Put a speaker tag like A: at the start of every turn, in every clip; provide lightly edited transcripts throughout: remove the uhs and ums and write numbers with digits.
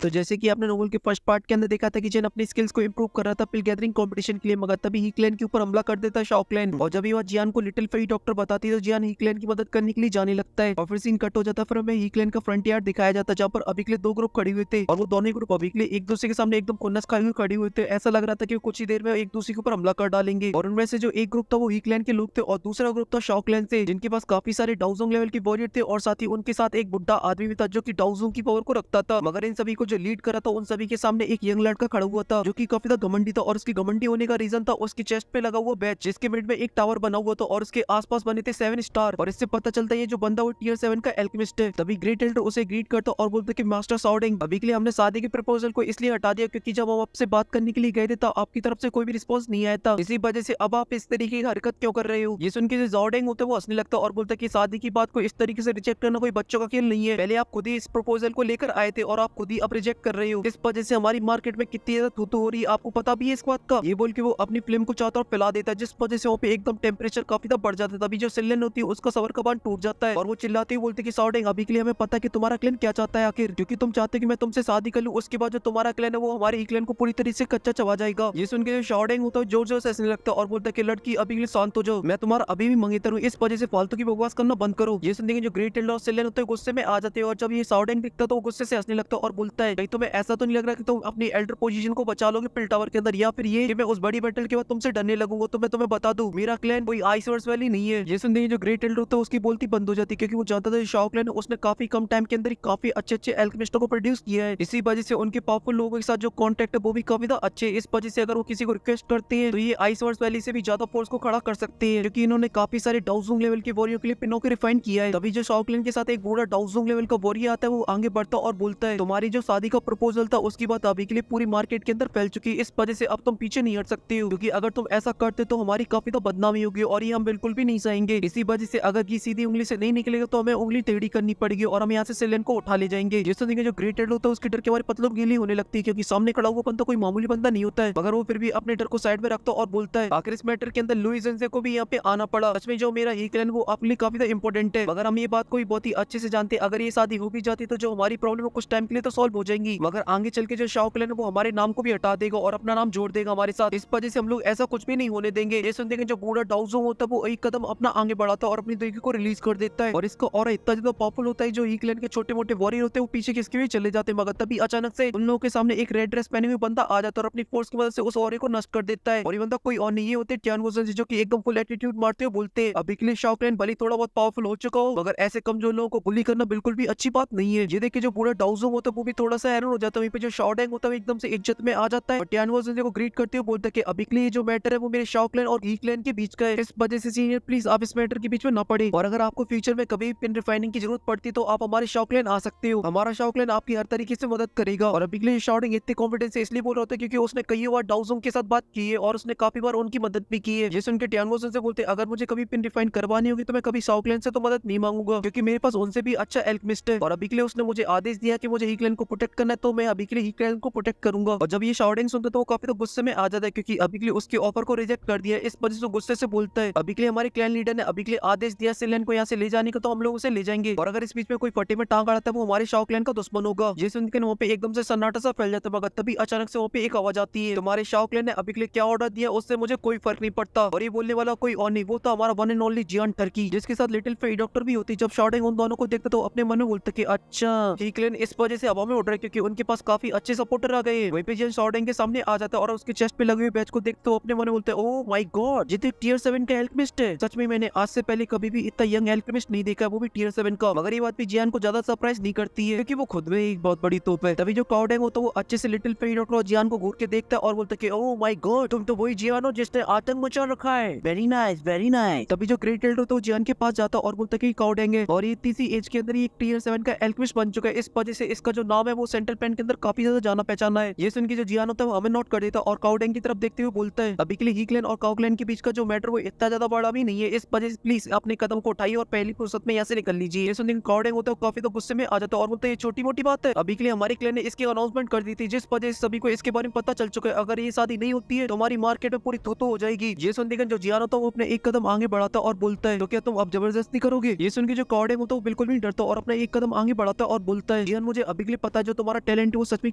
A: तो जैसे कि आपने नोवेल के फर्स्ट पार्ट के अंदर देखा था कि जिन अपनी स्किल्स को इंप्रूव कर रहा था पिल गैदरिंग कंपटीशन के लिए, मगर तभी ही क्लैन के ऊपर हमला कर देता है शॉकलैन, और जब ये बात जियान को लिटिल फेरी डॉक्टर बताती है तो जियान ही क्लैन की मदद करने के लिए जाने लगता है। और फिर सीन कट हो जाता है, फिर हमें ही क्लैन का फ्रंट यार्ड दिखाया जाता है जहाँ पर अभी के लिए दो ग्रुप खड़े हुए थे, और वो दोनों ग्रुप अभी के लिए एक दूसरे के सामने एकदम खुन्नस खाए हुए खड़े हुए थे। ऐसा लग रहा था कि वो कुछ ही देर में एक दूसरे के ऊपर हमला कर डालेंगे। और उनमें से जो एक ग्रुप था वो ही क्लैन के लोग थे और दूसरा ग्रुप था शॉकलैन से, जिनके पास काफी सारे डाउजोंग लेवल के वॉरियर थे, और साथ ही उनके साथ एक बुढ़ा आदमी भी था जो कि डाउजोंग की पावर को रखता था। मगर इन सभी को जो लीड करा था उन सभी के सामने एक यंग लड़का खड़ा हुआ था जो कि काफी ज्यादा घमंडी था, और उसकी घमंडी होने का रीजन था उसकी चेस्ट पे लगा हुआ बैच जिसके मिड में एक टावर बना हुआ था और उसके आसपास बने थे 7 स्टार। और इससे पता चलता है ये जो बंदा वो टियर 7 का एल्केमिस्ट है। तभी ग्रेट एल्डर उसे ग्रीट करता और बोलता कि मास्टर सॉर्डिंग, अभी के लिए हमने शादी के प्रपोजल को इसलिए हटा दिया क्योंकि जब हम आपसे बात करने के लिए गए थे तो आपकी तरफ से कोई भी रिस्पॉन्स नहीं आया था, इसी वजह से अब आप इस तरीके की हरकत क्यों कर रहे हो। ये सुन के जो सॉर्डिंग होता है वो हंसने लगता है और बोलता कि शादी की बात को इस तरीके से रिजेक्ट करना कोई बच्चों का खेल नहीं है, पहले आप खुद ही इस प्रपोजल को लेकर आए थे और आप खुद ही अब रिजेक्ट कर रहे हो, इस वजह से हमारी मार्केट में कितनी ज्यादा थूथू हो रही है, आपको पता भी है इस बात का। ये बोल के वो अपनी फिल्म को चारों तरफ फैला देता है जिस वजह से वहाँ पे एकदम टेम्परेचर काफी ज्यादा बढ़ जाता है। तभी जो सिलन होती है उसका सबर का बांध टूट जाता है और वो चिल्लाती हुई बोलती कि सॉर्डिंग, अभी के लिए हमें पता है कि तुम्हारा क्लैन क्या चाहता है आखिर, क्योंकि तुम चाहते कि मैं तुमसे शादी कर लूं, उसके बाद जो तुम्हारा क्लैन है वो हमारे ही क्लैन को पूरी तरीके से कच्चा चबा जाएगा। ये सुन के जो सॉर्डिंग होता है जोर जोर से हंसने लगता है और बोलता है कि लड़की अभी के लिए शांत हो जाओ, मैं तुम्हारा अभी भी मंगेतर हूँ, इस वजह से फालतू की बकवास करना बंद करो। ये सुनने के जो ग्रेट एल्डर और सिलन होते हैं गुस्से में आ जाते हैं, और जब ये सॉर्डिंग दिखता है तो वो गुस्से से हंसने लगता है और बोलता है कहीं तुम्हें ऐसा तो नहीं लग रहा कि तुम अपनी एल्डर पोजीशन को बचा लोगे पिल टावर के अंदर, या फिर ये कि मैं उस बड़ी बैटल के बाद तुमसे डरने लगूंगा। तो मैं तुम्हें बता दूं मेरा क्लैन कोई आइस वर्स वैली नहीं है। ये सुनते ही जो ग्रेट एल्डर होता है उसकी बोलती बंद हो जाती है क्योंकि वो जानता था शॉ क्लैन उसने काफी कम टाइम के अंदर ही काफी अच्छे एल्केमिस्टों को प्रोड्यूस किया है, इसी वजह से उनके पावरफुल लोगों के साथ जो कॉन्टेक्ट है वो भी काफी ज्यादा अच्छे, इस वजह से अगर वो किसी को रिक्वेस्ट करते हैं तो ये आइस वर्स वैली से भी ज्यादा फोर्स को खड़ा कर सकते हैं, क्योंकि इन्होंने काफी सारे डाउजोंग लेवल के वॉरियर के लिए पिनों को रिफाइन किया है। तभी जो शॉ क्लैन के साथ एक बूढ़ा डाउजोंग लेवल का वॉरियर आता है वो आगे बढ़ता और बोलता है तुम्हारी जो शादी का प्रपोजल था उसकी बात अभी के लिए पूरी मार्केट के अंदर फैल चुकी है, इस वजह से अब तुम पीछे नहीं हट सकते हो, क्योंकि अगर तुम ऐसा करते तो हमारी काफी तो बदनामी होगी और ये हम बिल्कुल भी नहीं सहेंगे। इसी वजह से अगर ये सीधी उंगली से नहीं निकलेगा तो हमें उंगली टेढ़ी करनी पड़ेगी और हम यहाँ से सिलेन को उठा ले जाएंगे। जिससे देखिए जो ग्रेट एल्डर होता है उसके डर के हमारे पतलों गीली होने लगती है, क्योंकि सामने खड़ा हुआ बंदा कोई मामूली बंदा नहीं होता है, मगर वो फिर भी अपने डर को साइड में रखता और बोलता है आखिर इस मैटर के अंदर लुइस एंसे को भी यहाँ पे आना पड़ा, सच में जो मेरा ही क्लैन वो अपने लिए काफी इंपॉर्टेंट है, मगर हम ये बात को भी बहुत ही अच्छे से जानते हैं अगर ये शादी हो भी जाती तो जो हमारी प्रॉब्लम है कुछ टाइम के लिए तो सॉल्व हो जाएंगी, मगर आगे चल के जो शॉ क्लैन है वो हमारे नाम को भी हटा देगा और अपना नाम जोड़ देगा हमारे साथ, इस वजह से हम लोग ऐसा कुछ भी नहीं होने देंगे। ये सुनते हैं जो बूढ़ा डाउजो होता है वो एक कदम अपना आगे बढ़ाता है और अपनी देवी को रिलीज कर देता है, और इसका और इतना ज्यादा पावरफुल होता है जो ही क्लैन के छोटे मोटे वॉरियर होते हैं वो पीछे किसके भी चले जाते हैं, मगर तभी अचानक से उन लोगों के सामने एक रेड ड्रेस पहने हुए बंदा आ जाता है और अपनी फोर्स की मदद से उस वॉरियर को नष्ट कर देता है। और ये बंदा कोई और नहीं ये होते टियान वोजन जो कि एकदम फुल एटीट्यूड मारते हुए बोलते हैं अभी के लिए शॉ क्लैन भले थोड़ा बहुत पावरफुल हो चुका हो मगर ऐसे कमजोर लोगों को बुली करना बिल्कुल भी अच्छी बात नहीं है। ये देखिए जो पूरा डाउजो होता है वो भी थोड़ा सा हैरान हो जाता है, वहीं पे जो शॉर्डिंग होता है एकदम से इज्जत में आ जाता है और टियान वोजन को ग्रीट करते हुए बोलता है कि अभी के लिए जो मैटर है वो मेरे शॉ क्लैन और ही क्लैन के बीच का है, इस वजह से सीनियर प्लीज आप इस मैटर के बीच में ना पड़े, और अगर आपको फ्यूचर में कभी पिन रिफाइनिंग की जरूरत पड़ती तो आप हमारे शॉ क्लैन आ सकते हो, हमारा शॉ क्लैन आपकी हर तरीके से मदद करेगा। और अभी के लिए शॉर्डिंग इतने कॉन्फिडेंस से इसलिए बोल रहा होता है क्योंकि उसने कई बार डाउजोंग के साथ बात की है और उसने काफी बार उनकी मदद भी की है। जैसे उनके टियान वोजन से बोलते अगर मुझे कभी पिन रिफाइन करवानी होगी तो मैं कभी शॉ क्लैन से तो मदद नहीं मांगूंगा क्योंकि मेरे पास उनसे भी अच्छा एल्केमिस्ट है, और अभी के लिए उसने मुझे आदेश दिया कि मुझे ही क्लैन को प्रोटेक्ट करना है तो मैं अभी के लिए ही क्लैन को प्रोटेक्ट करूंगा। और जब ये शॉर्डिंग सुनता तो वो काफी तो गुस्से में आ जाता है क्योंकि अभी के लिए उसके ऑफर को रिजेक्ट कर दिया, इस वजह से गुस्से से बोलता है अभी के लिए हमारे क्लैन लीडर ने अभी के लिए आदेश दिया सिलेन को यहाँ से ले जाने का तो हम लोग उसे ले जाएंगे, और अगर इस बीच में कोई फटे में टांग अड़ाता है वो हमारे शॉ क्लैन का दुश्मन होगा। ये सुनकर वहाँ पे एकदम से सन्नाटा सा फैल जाता है, मगर तभी अचानक से वहाँ पे एक आवाज आती है तुम्हारे शॉ क्लैन ने अभी के लिए क्या ऑर्डर दिया उससे मुझे कोई फर्क नहीं पड़ता, और ये बोलने वाला कोई और नहीं वो तो हमारा वन एंड ओनली जियान टर्की जिसके साथ लिटिल फेरी डॉक्टर भी होती। जब शॉर्डिंग उन दोनों को देखता तो अपने मन में बोलता कि अच्छा ही क्लैन इस वजह से हवा में उड़ रहा है क्योंकि उनके पास काफी अच्छे सपोर्टर आ गए। वहीं पे जियान शॉर्डिंग के सामने आ जाता है और उसके चेस्ट पे लगे हुए बैच को देखते तो अपने मन में बोलते ओह माय गॉड ये तो टियर 7 का एल्केमिस्ट है, सच में मैंने आज से पहले कभी भी इतना यंग एल्केमिस्ट नहीं देखा वो भी टियर 7 का। मगर ये बात भी जियान को ज्यादा सरप्राइज नहीं करती है क्योंकि वो खुद में एक बहुत बड़ी तोप है। तभी जो क्लाउडिंग होता है वो अच्छे से लिटिल फेरी डॉक्टर और जियान को घूर के देखता है और बोलता है कि ओह माय गॉड तुम तो वही जियान हो जिसने आतंक मचा रखा है, वेरी नाइस वेरी नाइस। तभी जो ग्रेट एल्डर होता है वो जियान के पास जाता है और बोलता है कि क्लाउडिंग है और ये इतनी सी एज के अंदर एक टियर 7 का एल्केमिस्ट बन चुका है, इस वजह से इसका जो नाम है वो सेंट्रल प्लान के अंदर काफी ज्यादा जाना पहचाना है। ये सुन के जो जियान होता है वो हमें नोट कर देता है और क्लाउडिंग की तरफ देखते हुए बोलता है अभी के लिए ही क्लैन और काउ क्लैन के बीच का जो मैटर वो इतना ज्यादा बड़ा भी नहीं है, इस वजह से प्लीज अपने कदम को उठाइए और पहली फुर्सत में यहाँ से निकल लीजिए। ये सुनने क्लाउडिंग होता है काफी तो गुस्से में आ जाता है और बोलते है ये छोटी मोटी बात है, अभी के लिए हमारे क्लैन ने इसकी अनाउंसमेंट कर दी थी जिस वजह से सभी को इसके बारे में पता चल चुका है, अगर ये शादी नहीं होती है तो हमारी मार्केट में पूरी थोतो हो जाएगी। ये सुन जो जियान होता है वो अपने एक कदम आगे बढ़ाता और बोलता है तो क्या तुम अब जबरदस्ती करोगे। ये सुन के जो क्लाउडिंग होता है वो बिल्कुल भी नहीं डरता और अपना एक कदम आगे बढ़ाता और बोलता है जियान मुझे अभी के लिए पता है जो जो तुम्हारा टैलेंट है वो सच में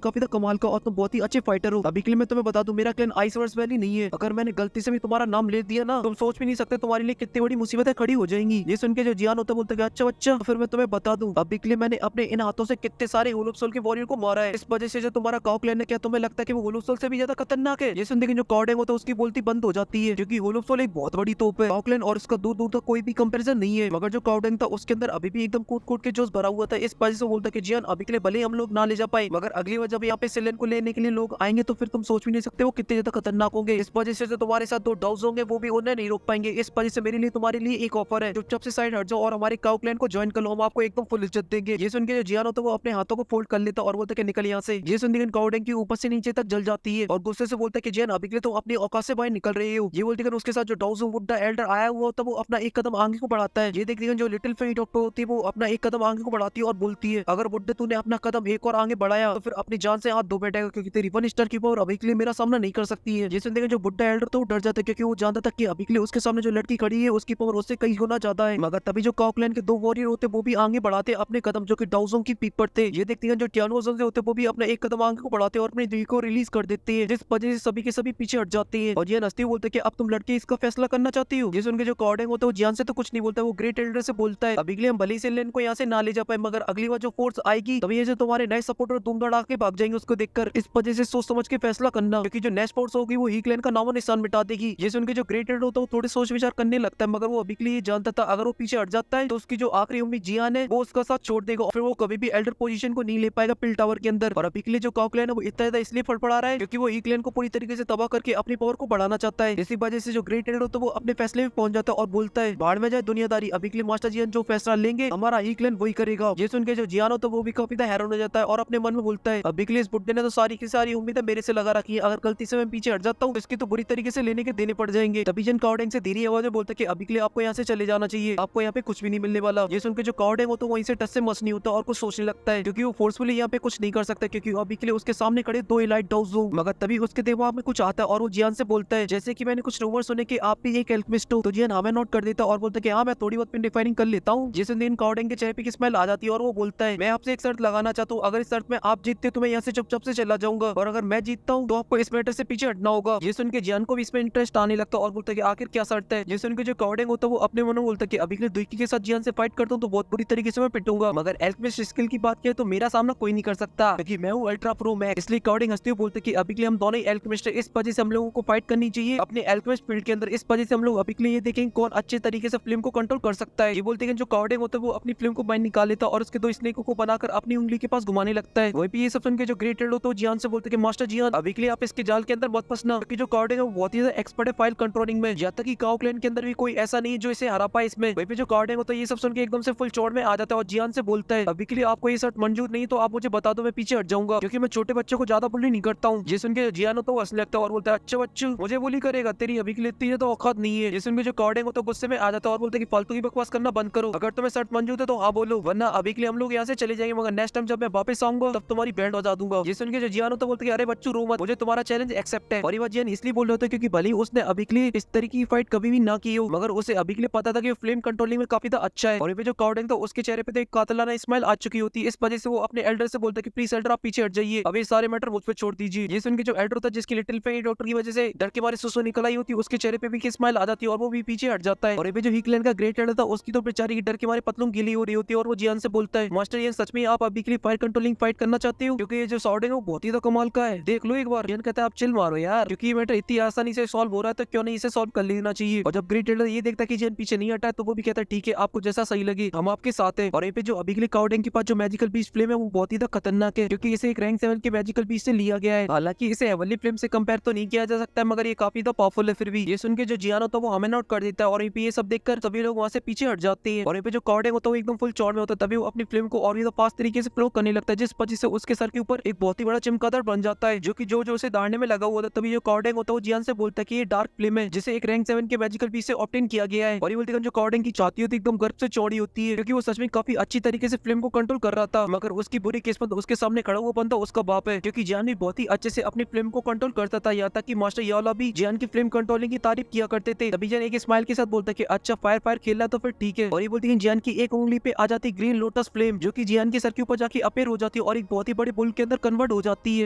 A: काफी कमाल का और तुम बहुत ही अच्छे फाइटर हो। अभी के लिए मैं तुम्हें बता दूं मेरा क्लैन आइसवर्स वैली नहीं है। अगर मैंने गलती से भी तुम्हारा नाम ले दिया ना, तुम सोच भी नहीं सकते तुम्हारे लिए कितनी बड़ी मुसीबतें खड़ी हो जाएंगी। ये सुन के जो जियान होता है बोलता है अच्छा बच्चा, फिर मैं तुम्हें बता दूं अभी के लिए मैंने अपने इन हाथों से कितने सारे होलोप सोल के वॉरियर को मारा है। इस वजह से जो तुम्हारा काउ क्लैन है, क्या तुम्हें लगता है कि वो होलोप सोल से भी ज्यादा खतरनाक है? ये सुन के जो कॉर्डेंग होता है उसकी बोलती बंद हो जाती है, क्योंकि होलोप सोल एक बहुत बड़ी तोप है। काउ क्लैन और इसका दूर दूर तक कोई भी कंपैरिजन नहीं है। मगर जो कॉर्डेंग था उसके अंदर अभी भी एकदम कूट कूट के जोश भरा हुआ था। इस वजह से बोलता कि जियान अभी के लिए भले ही हम लोग ना ले जा पाए, मगर अगली बार जब यहाँ पे सिलेन को लेने के लिए लोग आएंगे तो फिर तुम सोच भी नहीं सकते वो कितने ज्यादा खतरनाक होंगे। इस वजह से जो तुम्हारे साथ दो डाउस होंगे वो भी उन्हें नहीं रोक पाएंगे। इस वजह से मेरे लिए तुम्हारे लिए एक ऑफर है, चुपचाप से साइड हट जाओ और हमारे काउ क्लैन को ज्वाइन कर लो, हम आपको एकदम फुल इज्जत देंगे। ये सुन के जो जियान होता है वो अपने हाथों को फोल्ड कर लेता और बोलता कि निकल यहाँ से। ये सुन के कॉर्डेंग की ऊपर से नीचे तक जल जाती है और गुस्से से बोलता है कि जियान अभी के लिए तुम अपनी औकात से बाहर निकल रहे हो। ये बोलते उसके साथ जो डाउजो वुड एल्डर आया हुआ होता है वो अपना एक कदम आगे को बढ़ाता है। ये देखते जो लिटिल फेरी डॉक्टर होती है वो अपना एक कदम आगे को बढ़ाती है और बोलती है अगर बुड्ढे तूने अपना कदम एक और आगे बढ़ाया तो फिर अपनी जान से हाथ धो बैठेगा, क्योंकि तेरी 1 स्टार की पावर अभी के लिए मेरा सामना नहीं कर सकती है। जैसे देखें जो बुड्ढा एल्डर तो डर जाता है, क्योंकि वो जानता था कि अभी के लिए उसके सामने जो लड़की खड़ी है उसकी पावर उससे कई गुना ज्यादा है। मगर तभी जो काउ क्लैन के 2 वॉरियर होते वो भी आगे बढ़ाते अपने कदम, जो कि डाउजों की पीठ पर थे। ये देखते हैं जो टियानोजन से होते वो भी अपना एक कदम आगे को बढ़ाते और अपनी दी को रिलीज कर देते हैं, जिस वजह से सभी के सभी पीछे हट जाते हैं। और ये नस्ती बोलते कि अब तुम लड़के इसका फैसला करना चाहती हो। ये सुन के जो कॉर्डेंग होता है वो जियान से तो कुछ नहीं बोलता, वो ग्रेट एल्डर से बोलता है अभी के लिए हम भले से लेन को यहाँ से ना ले जा पाए, मगर अगली बार जो फोर्स आएगी तभी ये जो तुम्हारे नए सपोर्टर धूम धड़ा के भाग जाएंगे उसको देखकर। इस वजह से सोच समझ के फैसला करना, क्योंकि जो नेक्स्ट फोर्स होगी वो ही क्लैन का नामो निशान मिटा देगी। ये सुन के जो ग्रेट एल्डर होता है वो थोड़े सोच विचार करने लगता है, मगर वो अभी के लिए जानता था अगर वो पीछे हट जाता है तो उसकी जो आखिरी उम्मीद जियान है वो उसका साथ छोड़ देगा और फिर वो कभी भी एल्डर पोजीशन को नहीं ले पाएगा पिल टावर के अंदर। और अभी के लिए जो काउ क्लैन है वो इतना ज्यादा इसलिए फड़फड़ा रहा है क्योंकि वो ही क्लैन को पूरी तरीके से तबाह करके अपनी पावर को बढ़ाना चाहता है। इसी वजह से जो ग्रेट एल्डर होता है वो अपने फैसले में पहुंच जाता है और बोलता है बाढ़ में जाए दुनियादारी, अभी के लिए मास्टर जियान जो फैसला लेंगे हमारा ही क्लैन वही करेगा। ये सुन के जो जियान होता है वो भी काफी हैरान हो जाता है और अपने मन में बोलता है अभी के लिए इस बुड्ढे ने तो सारी की सारी उम्मीदें मेरे से लगा रखी है, अगर गलती से मैं पीछे हट जाता हूँ इसकी तो बुरी तरीके से लेने के देने पड़ जाएंगे। तभी जन कॉर्डेंग से धीरे आवाज में बोलता है कि अभी के लिए आपको यहाँ से चले जाना चाहिए, आपको यहाँ पे कुछ भी नहीं मिलने वाला। ये सुन के जो कॉर्डेंग होता है वहीं से टच से मस नहीं होता और कुछ सोचने लगता है, क्योंकि वो फोर्सफुली यहाँ पे कुछ नहीं कर सकता, क्योंकि अभी के लिए उसके सामने खड़े 2 एलाइट डाउस। मगर तभी उसके दिमाग में कुछ आता है और वो जियान से बोलता है जैसे कि मैंने कुछ रूमर सुने कि आप भी एक एल्केमिस्ट हो। तो जियान हमें नोट कर देता और बोलता है कि हाँ मैं थोड़ी बहुत पिन डिफाइनिंग कर लेता हूँ। जिस दिन कॉर्डेंग के चेहरे पे की स्मेल आ जाती है और वो बोलता है मैं आपसे एक शर्त लगाना चाहता हूँ, अगर इस शर्त में आप जीतते तो मैं यहाँ से चुपचाप से चला जाऊंगा, और अगर मैं जीतता हूँ तो आपको इस मैटर से पीछे हटना होगा। ये सुन के जियान को भी इसमें इंटरेस्ट आने लगता है और बोलता है कि आखिर क्या शर्त है। ये सुन के जो कॉर्डेंग होता है वो अपने मन में बोलता है कि अभी के लिए दुईकी के साथ जियान से फाइट करता हूँ तो बहुत बुरी तरीके से मैं पिटूंगा, मगर एल्केमिस्ट स्किल की बात किया तो मेरा सामना कोई नहीं कर सकता क्योंकि मैं हूँ अल्ट्रा प्रो मैक्स। इसलिए कॉर्डेंग हंसते हुए बोलते कि अभी के लिए हम दोनों ही एल्केमिस्ट है, इस वजह से हम लोगों को फाइट करनी चाहिए अपने एल्केमिस्ट फील्ड के अंदर। इस वजह से हम लोग अभी के लिए ये देखेंगे कौन अच्छे तरीके से फ्लेम को कंट्रोल कर सकता है। ये बोलते हैं जो कॉर्डेंग होता है वो अपनी फ्लेम को बाहर निकाल लेता और उसके 2 स्नेकों को बनाकर अपनी उंगली के पास घुमाने लगता है। वही भी ये सब सुन के जो ग्रेट एल्डर होता है जियान से बोलते हैं कि मास्टर जियान अभी के लिए आप इसके जाल के अंदर मत फंसना, क्योंकि जो कॉर्डेंग है वो बहुत ही ज्यादा एक्सपर्ट है फाइल कंट्रोलिंग में, यहाँ तक कि काउ क्लैन के अंदर भी कोई ऐसा नहीं है जो इसे हरा पाए इसमें। वही पे जो कॉर्डेंग होता है ये सब सुन के एकदम से फुल चौड़ में आ जाता है और जियान से बोलता है अभी के लिए आपको ये शर्त मंजूर नहीं तो आप मुझे बता दो, मैं पीछे हट जाऊंगा, क्योंकि मैं छोटे बच्चों को ज्यादा बुली नहीं करता हूँ। ये सुन के जियान होता है वो हंसने लगता है और बोलता है अच्छा बच्चू मुझे बुली करेगा, तेरी अभी के लिए इतनी तो औकात नहीं है। ये सुन के जो कॉर्डेंग होता है गुस्से में आ जाता है और बोलता है कि फालतू की बकवास करना बंद करो, अगर तुम्हें शर्त मंजूर है तो हाँ बोलो, वरना अभी के लिए हम लोग यहाँ से चले जाएंगे, मगर नेक्स्ट टाइम जब मैं वापस आऊंगा तब तुम्हारी बैंड बजा दूंगा। ये सुन के जो जियान होता है बोलते अरे बच्चू रो मत, मुझे तुम्हारा चैलेंज एक्सेप्ट है। और ये बात जियान इसलिए बोल रहे होते क्योंकि भले उसने अभी के लिए इस तरीके की फाइट कभी भी ना की हो, मगर उसे अभी के लिए पता था कि फ्लेम कंट्रोलिंग में काफी अच्छा है। और ये जो कॉर्डेंग था उसके चेहरे पे तो एक कातलाना स्माइल आ चुकी होती है, इस वजह से वो अपने एल्डर से बोलता है कि प्लीज एल्डर आप पीछे हट जाइए, अभी सारे मैटर मुझ पे छोड़ दीजिए। ये सुन के जो एल्डर था जिसकी लिटिल फेरी डॉक्टर की वजह से डर के मारे सुसु निकल आई होती है उसके चेहरे पे भी स्माइल आ जाती है और वो भी पीछे हट जाता है। और ये जो ही क्लैन का ग्रेट एल्डर था उसकी तो बेचारी की डर के मारे पतलून गीली हो रही होती है और वो जियान से बोलता है मास्टर ये सच में आप अभी के लिए फायर कंट्रोलिंग फाइट करना चाहते हो, क्योंकि ये जो सॉर्ड है वो बहुत ही तो कमाल का है, देख लो एक बार। जियान कहता है आप चिल मारो यार, क्योंकि ये मैटर इतनी आसानी से सॉल्व हो रहा है तो क्यों नहीं इसे सॉल्व कर लेना चाहिए। और जब ग्रेट एल्डर ये देखता है कि जियान पीछे नहीं हटा है तो वो भी कहता है ठीक है आपको जैसा सही लगे हम आपके साथ हैं। और ये पे जो अभी के लिए कॉर्डेंग के पास जो मैजिकल बीस्ट फ्लेम है वो बहुत ही खतरनाक है, क्योंकि इसे एक रैंक 7 के मैजिकल बीस्ट से लिया गया है। हालांकि इसे हेवनली फ्लेम से कंपेयर तो नहीं किया जा सकता मगर ये काफी पावरफुल है। फिर भी ये सुन के जो जियान होता है वो हमें नोट कर देता है और ये सब देखकर सभी लोग वहां से पीछे हट जाते हैं। और ये पे जो कॉर्डेंग होता है वो एकदम फुल चौड़ में होता है, तभी वो अपनी फ्लेम को और भी फास्ट तरीके से फ्लो करने लगता है, जिस वजह से उसके सर के ऊपर एक बहुत ही बड़ा चमगादड़ बन जाता है जो कि जो उसे दाड़ने में लगा हुआ था। तभी जो कॉर्डेंग होता है वो जियान से बोलता है कि ये डार्क फ्लेम है जिसे एक रैंक 7 के मैजिकल बीस्ट से ऑब्टेन किया गया है। और ये बोलते हैं जो कॉर्डेंग की छाती होती है एकदम गर्भ से चौड़ी होती है, क्योंकि वो सच में काफी अच्छी तरीके से फ्लेम को कंट्रोल कर रहा था, मगर उसकी बुरी किस्मत उसके सामने खड़ा हुआ बंदा उसका बाप है, क्योंकि जियान भी बहुत ही अच्छे से अपनी फ्लेम को कंट्रोल करता था, यहाँ तक कि मास्टर याला भी जियान की फ्लेम कंट्रोलिंग की तारीफ किया करते थे। तभी जियान एक स्माइल के साथ बोलता है कि अच्छा फायर खेलना तो फिर ठीक है। और ये बोलती है जियान की एक उंगली पे आ जाती ग्रीन लोटस फ्लेम जो कि जियान के सर के ऊपर जाके अपेयर हो जाती है और एक बहुत ही बड़े बुल के अंदर कन्वर्ट हो जाती है।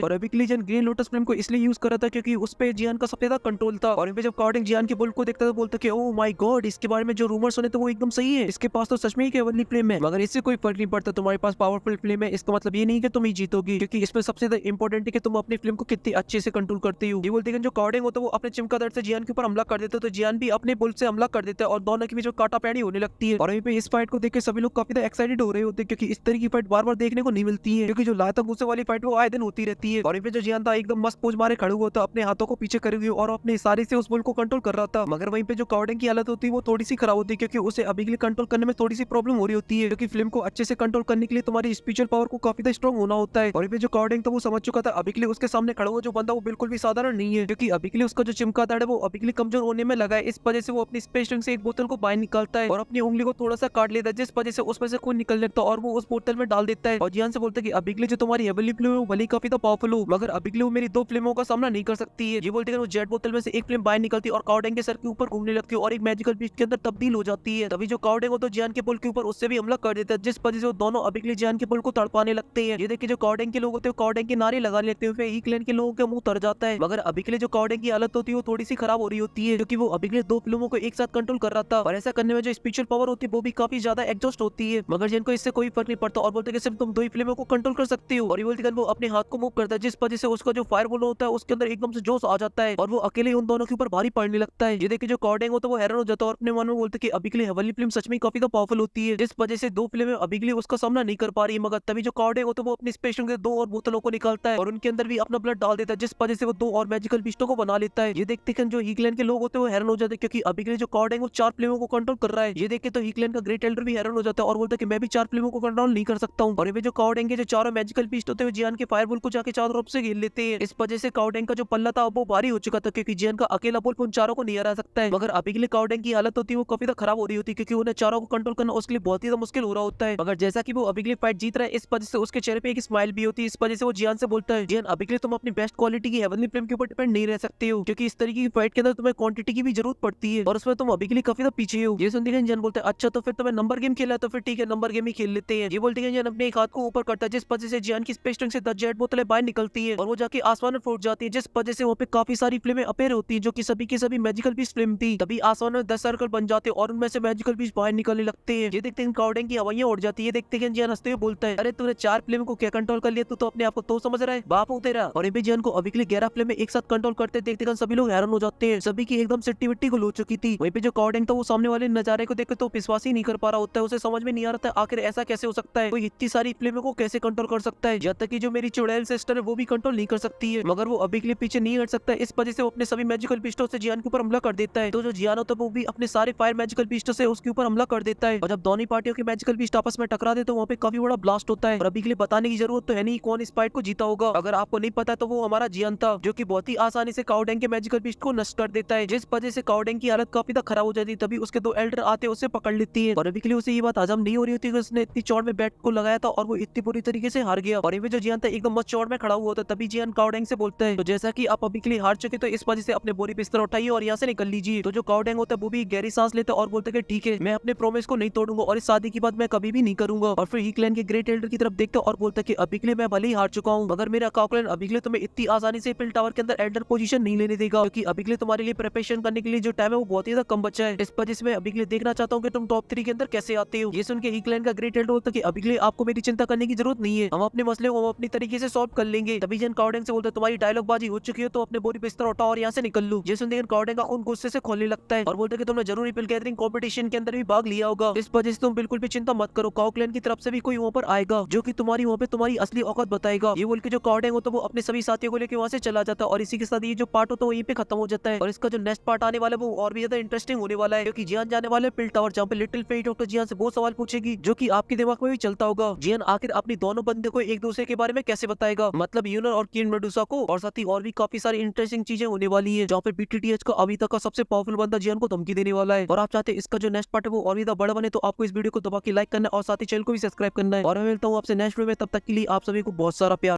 A: और अभी के लिए जियान ग्रीन लोटस फ्लेम को इसलिए यूज कर रहा था क्योंकि उस पे जियान का सबसे ज्यादा कंट्रोल था। और जब काउडिंग जियान के बुल को देखता था बोलता कि ओह माय गॉड, इसके बारे में जो रूमर सुने तो वो एकदम सही है, इसके पास तो सच में ही हेवनली फ्लेम है, मगर इससे कोई फर्क नहीं पड़ता, तुम्हारे पास पावरफुल फ्लेम है, इसका मतलब ये नहीं कि तुम ही जीतोगी, क्योंकि इसमें सबसे ज्यादा इंपॉर्टेंट है कि तुम अपनी फ्लेम को कितनी अच्छे से कंट्रोल करती हो। ये बोलते हैं जो काउडिंग होता है वो अपने चिमकादड़ से जियान के ऊपर हमला कर देता है, तो जियान भी अपने बुल से हमला कर देता है और दोनों की भी जो काटा पैड़ी होने लगती है। और वहीं पे इस फाइट को देख के सभी लोग काफी ज्यादा एक्साइटेड हो रहे होते हैं, क्योंकि इस तरह की फाइट बार बार देखने को नहीं मिलती है, क्योंकि जो लाता गुस्से वाली फाइट वो आए दिन होती रहती है। और वहीं पे जो जियान था एकदम मस्त पोज मारे खड़े हुआ था, अपने हाथों को पीछे करे हुए और अपने इशारे से उस बुल को कंट्रोल कर रहा था। मगर वहीं पे जो काउडिंग की हालत होती है वो थोड़ी सी खराब होती है, क्योंकि उसे अभी के लिए कंट्रोल करने में थोड़ी सी प्रॉब्लम हो रही होती है, क्योंकि फिल्म को अच्छे से कंट्रोल करने के लिए तुम्हारी स्पिरिचुअल पावर को काफी स्ट्रॉन्ग होना होता है। और वहीं पे जो काउडिंग था वो समझ चुका था अभी के लिए उसके सामने खड़ा हुआ जो बंदा वो बिल्कुल भी साधारण नहीं है, क्योंकि अभी के लिए उसका जो चिमकादड़ है वो अभी के लिए कमजोर होने में लगा है। इस वजह से वो अपनी स्पेस टंग से एक बोतल को बाहर निकालता है और अपनी उंगली को थोड़ा सा काट लेता है, जिस वजह से उसमें से खून निकल लगता है और वो उस बोतल में डाल देता है। और जियान से बोलता है कि अभी के लिए जो तुम्हारी हेवनली फ्लेम है वो भले काफी पावरफुल हो, मगर अभी के लिए वो मेरी दो फ्लेमों का सामना नहीं कर सकती है। ये बोलते हैं वो जेट बोतल में से एक फ्लेम बाहर निकलती है और काउडिंग के सर के ऊपर घूमने लगती है और एक मैजिकल बीस्ट के अंदर तब्दील हो जाती है। तभी जो काउडिंग हो तो जियान के पुल के ऊपर उससे भी हमला कर देता है, जिस वजह से वो दोनों अभी के लिए जियान के पुल को तड़पाने लगते हैं। ये देखिए जो काउडिंग के लोग होते हैं काउडिंग के नारे लगाने लगते हैं, फिर ही क्लैन के लोगों के मुंह तर जाता है। मगर अभी के लिए जो काउडिंग की हालत होती है वो थोड़ी सी खराब हो रही होती है, क्योंकि वो अभी के लिए दो फिल्मों को एक साथ कंट्रोल कर रहा था और ऐसा करने में जो स्पिरिचुअल पावर होती है वो भी काफी ज्यादा एग्जॉस्ट होती है। मगर जिनको इससे कोई फर्क नहीं पड़ता और बोलते कि सिर्फ तुम दो ही फिल्मों को कंट्रोल कर सकते हो। और ये बोलते वो अपने हाथ को मूव करता है, जिस वजह से उसका जो फायर बॉल होता है उसके अंदर एकदम से जोश आ जाता है और वो अकेले उन दोनों के ऊपर भारी पड़ने लगता है। ये देखिए जो काउडिंग होता है वो हैरान हो जाता है और अपने मन में बोलते कि अभी के लिए हेवनली फिल्म सच में काफी पावरफुल होती है, जिस वजह से दो फिल्में अभी के लिए उसका सामना नहीं कर पा रही। मगर तभी जो काउडिंग होता है वो अपनी स्पेशल के दो और बोतलों को निकालता है और उनके अंदर भी अपना ब्लड डाल देता है, जिस वजह से वो दो और मैजिकल बीस्टों को बना लेता है। ये देखते हैं जो हीक्लैंड के लोग होते हैं वो हैरान हो जाते हैं, क्योंकि अभी के लिए जो काउडिंग वो चार फिल्मों को कंट्रोल कर रहा है। ये देख के तो हीक्लैंड का ग्रेट एल्डर भी हैरान हो जाता है और बोलता है कि मैं भी चार फिल्मों को कंट्रोल नहीं कर सकता हूँ। और ये जो काउडिंग के जो चारों मैजिकल बीस्ट होते हैं जियान के फायरबॉल को जाके चारों तरफ से घेर लेते हैं। इस वजह से काउडिंग का जो पल्ला था वो भारी हो चुका था, क्योंकि जियान का अकेला बोल उन चारों को नहीं हरा सकता है। मगर अभी के लिए काउडिंग की हालत होती है वो काफी खराब हो रही होती है, क्योंकि उन्हें चारों को कंट्रोल करना उसके लिए बहुत ही मुश्किल हो रहा होता है। मगर जैसा कि वो अभी के लिए फाइट जीत रहा है इस वजह से उसके चेहरे पे एक स्माइल भी होती है। इस वजह से वो जियान से बोलता है जियान अभी के लिए तुम अपनी बेस्ट क्वालिटी की हेवनली फ्लेम के ऊपर डिपेंड नहीं रह सकते हो, क्योंकि इस तरीके की फाइट के अंदर तुम्हें क्वांटिटी की भी जरूरत पड़ती है और उसमें तुम अभी के लिए काफी पीछे हो। ये सुनते जियान बोलते हैं अच्छा तो फिर तुम्हें नंबर गेम खेला है, तो फिर ठीक है नंबर गेम ही खेल लेते हैं। ये बोलते हैं जियान अपने एक हाथ को ऊपर करता है, जिस वजह से जियान की स्पेस टंक से 10 जेट बोतलें बाहर निकलती है और वो जाके आसमान में फूट जाती है, जिस वजह से वहाँ पे काफी सारी फ्लेमें अपेयर होती है जो कि सभी की सभी मैजिकल बीस्ट फ्लेम थी। तभी आसमान में 10 सर्कल बन जाते और उनमें से मैजिकल बीस्ट बाहर निकलने लगते हैं। ये देखते हैं काउडिंग की हवाइयां उड़ जाती है। देखते हैं जियान हंसते हुए बोलता है अरे तूने 4 फ्लेम को क्या कंट्रोल कर लिया, तू तो अपने आप को तो समझ रहा है बाप हो तेरा। और जियान को अभी के लिए 11 फ्लेम में एक साथ कंट्रोल करते देखते हैं सभी लोग हैरान हो जाते हैं, सभी की एकदम सिट्टी विट्टी को लो चुकी थी। वहीं पे जो काउडिंग था वो सामने वाले नजारे को देख तो विश्वास ही नहीं कर पा रहा होता है, उसे समझ में नहीं आ रहा था आखिर ऐसा कैसे हो सकता है, कोई इतनी सारी फ्लेमों को कैसे कंट्रोल कर सकता है, जब तक कि जो मेरी चुड़ैल सिस्टर है वो भी कंट्रोल नहीं कर सकती है। मगर वो अभी के लिए पीछे नहीं हट सकता है, इस वजह से वो अपने सभी मैजिकल पिस्टों से जियान के ऊपर हमला कर देता है। तो जो जियान होता है वो भी अपने सारे फायर मैजिकल पिस्टों से उसके ऊपर हमला कर देता है और जब दोनों पार्टियों के मैजिकल पिस्ट आपस में टकरा दे तो वहाँ पे काफी बड़ा ब्लास्ट होता है। और अभी के लिए बताने की जरूरत तो है नहीं कौन इस फाइट को जीता होगा, अगर आपको नहीं पता तो वो हमारा जियान था, जो कि बहुत ही आसानी से काउडिंग के मैजिकल पिस्ट को नष्ट कर देता है, जिस वजह से काउडिंग की हालत काफी खराब हो जाती है। तभी उसके दो एल्डर आते उसे पकड़ लेती है और अभी के लिए उसे ये बात हजम नहीं हो रही होती कि उसने इतनी चौड़ में बैट को लगाया था और वो इतनी बुरी तरीके से हार गया। और ये जो जियान था एकदम मस्त चौड़ में खड़ा हुआ होता है। तभी जियान काउडिंग से बोलता है तो जैसा कि आप अभी के लिए हार चुके तो इस वजह से अपने बोरी बिस्तर उठाइए और यहाँ से निकल लीजिए। तो जो काउडिंग होता है वो भी गहरी सांस लेता है और बोलता है ठीक है मैं अपने प्रॉमिस को नहीं तोड़ूंगा और इस शादी की बात मैं कभी भी नहीं करूंगा। और फिर हीक्लैंड के ग्रेट एल्डर की तरफ देखता है और बोलता है कि अभी के लिए मैं भले ही हार चुका हूँ मगर मेरा काउक्लैंड अभी के लिए तुम्हें इतनी आसानी से पिल टावर के अंदर एल्डर पोजीशन नहीं लेने देगा, क्योंकि अभी के लिए तुम्हारे लिए प्रिपरेशन करने के लिए जो टाइम है वो बहुत ही ज्यादा कम बचा है। इस वजह से मैं अभी के लिए देखना चाहता हूँ कि तुम टॉप 3 के अंदर कैसे आते हो। ये सुन के हीक्लैंड का ग्रेट एल्डर बोलता है कि अभी के लिए आपको मेरी चिंता करने की जरूरत नहीं है, हम अपने मसले को हम अपनी तरीके से सॉल्व कर लेंगे। तभी जियान काउडिंग से बोलता है तुम्हारी डायलॉग बाजी हो चुकी है तो अपने बोरी बिस्तर उठाओ और यहाँ से निकल लो। ये सुनते काउडिंग का उन गुस्से से खोलने लगता है और बोलता है कि तुमने जरूर पिल गैदरिंग कंपटीशन के अंदर भी भाग लिया होगा, इस वजह से तुम बिल्कुल भी चिंता मत करो, काउक्लैंड की तरफ से भी कोई वहाँ पर आएगा जो कि तुम्हारी वहाँ पे तुम्हारी असली औकात बताएगा। ये बोल के जो काउडिंग होता है वो अपने सभी साथियों को लेकर वहाँ से चला जाता है और इसी के साथ ये जो पार्ट होता है वो यहीं पे खत्म हो जाता है। और इसका जो नेक्स्ट पार्ट आने वाला है वो और भी ज्यादा इंटरेस्टिंग होने वाला है, क्योंकि जियान जाने वाले पिल टावर जहाँ पे लिटिल फेई डॉक्टर जियान से वो सवाल पूछेगी जो कि आपके दिमाग में भी चलता होगा, जियान आखिर अपनी दोनों बंदे को एक दूसरे के बारे में कैसे बताएगा, मतलब यूनर और क्वीन मेडुसा को। और साथ ही और भी काफी सारी इंटरेस्टिंग चीजें होने वाली है जहाँ पे बीटीटीएच का अभी तक का सबसे पावरफुल बंदा जियान को धमकी देने वाला है। और आप चाहते हैं इसका जो नेक्स्ट पार्ट है वो और भी ज्यादा बड़ा बने तो आपको इस वीडियो को दबा के लाइक करना है और साथ ही चैनल को भी सब्सक्राइब करना है। और मैं मिलता हूँ आपसे नेक्स्ट वीडियो में, तब तक के लिए आप सभी को बहुत सारा प्यार।